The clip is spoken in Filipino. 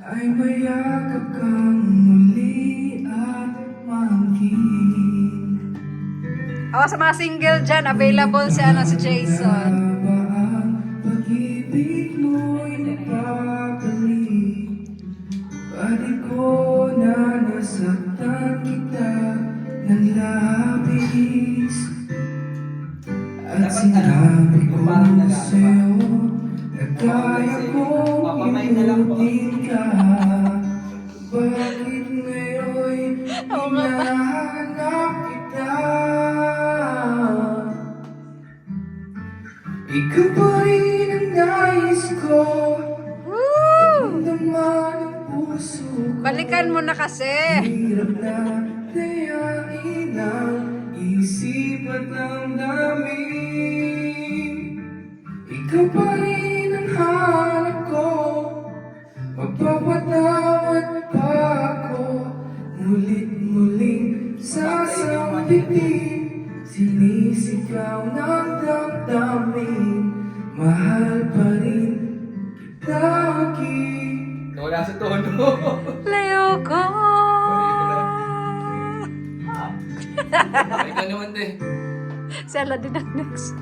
ay mayakap kang muli at maangkin. Sa mga single dyan, available si, si Jason. Ba ang pag-ibig mo'y nagpapalik? Pati ko na nasaktan kita ng labis. At sinabi ko sa'yo na kaya kong inutin ka. Bakit ngayon'y hinahanap kita? Ikaw pa rin ang nais ko. Woo! Naman ang puso ko. Balikan mo na kasi. Hirap na dayain ang isip at ang damdamin. Ikaw pa rin ang hanap ko. Magpapatawad pa ako. Mulit-muling sasambitin. Sinisigaw ng damdamin. Mahal pa rin kita, Aki. Wala sa tono. Leo ko. Ikaw naman din. Si Aladdin ang next.